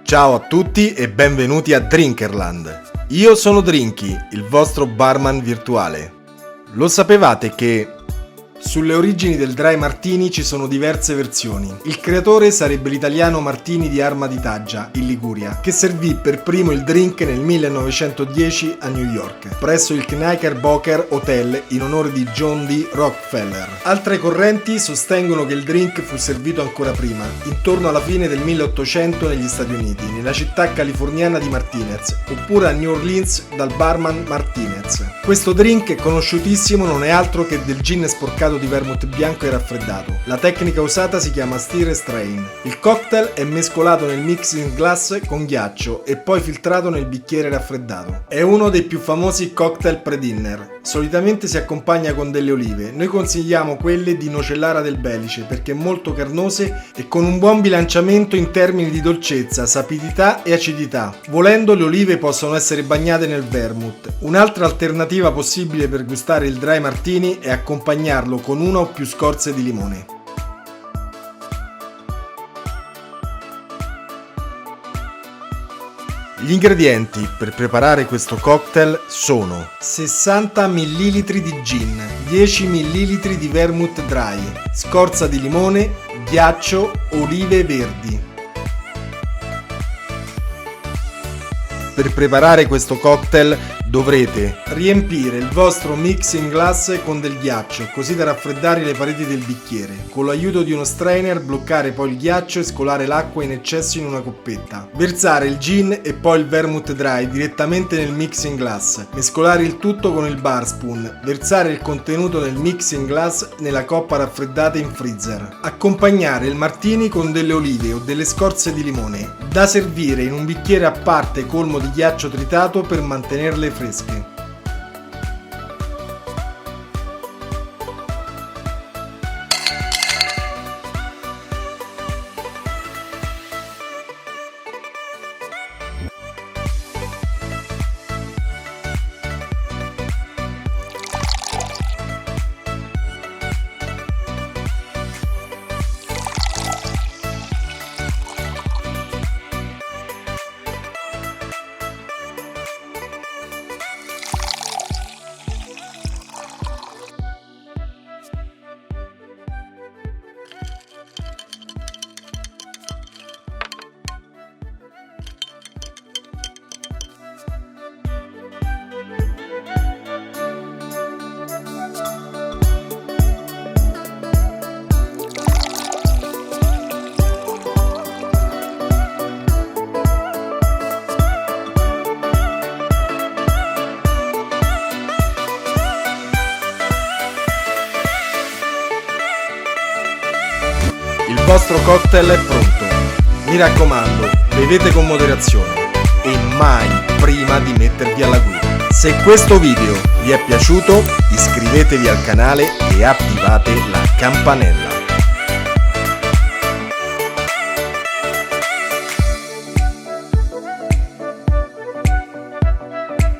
Ciao a tutti e benvenuti a Drinkerland. Io sono Drinky, il vostro barman virtuale. Lo sapevate che sulle origini del Dry Martini ci sono diverse versioni. Il creatore sarebbe l'italiano Martini di Armataggia, in Liguria, che servì per primo il drink nel 1910 a New York, presso il Knickerbocker Hotel in onore di John D. Rockefeller. Altre correnti sostengono che il drink fu servito ancora prima, intorno alla fine del 1800 negli Stati Uniti, nella città californiana di Martinez, oppure a New Orleans dal barman Martinez. Questo drink, conosciutissimo, non è altro che del gin sporcato di vermouth bianco e raffreddato. La tecnica usata si chiama stir e strain. Il cocktail è mescolato nel mixing glass con ghiaccio e poi filtrato nel bicchiere raffreddato. È uno dei più famosi cocktail pre-dinner. Solitamente si accompagna con delle olive. Noi consigliamo quelle di Nocellara del Belice perché molto carnose e con un buon bilanciamento in termini di dolcezza, sapidità e acidità. Volendo, le olive possono essere bagnate nel vermouth. Un'altra alternativa possibile per gustare il Dry Martini è accompagnarlo con una o più scorze di limone. Gli ingredienti per preparare questo cocktail sono 60 ml di gin, 10 ml di vermouth dry, scorza di limone, ghiaccio, olive verdi. Per preparare questo cocktail dovrete riempire il vostro mixing glass con del ghiaccio, così da raffreddare le pareti del bicchiere. Con l'aiuto di uno strainer bloccare poi il ghiaccio e scolare l'acqua in eccesso in una coppetta. Versare il gin e poi il vermouth dry direttamente nel mixing glass. Mescolare il tutto con il bar spoon. Versare il contenuto del mixing glass nella coppa raffreddata in freezer. Accompagnare il martini con delle olive o delle scorze di limone. Da servire in un bicchiere a parte colmo di ghiaccio tritato per mantenerle fresche. Il vostro cocktail è pronto. Mi raccomando, bevete con moderazione e mai prima di mettervi alla guida. Se questo video vi è piaciuto, iscrivetevi al canale e attivate la campanella.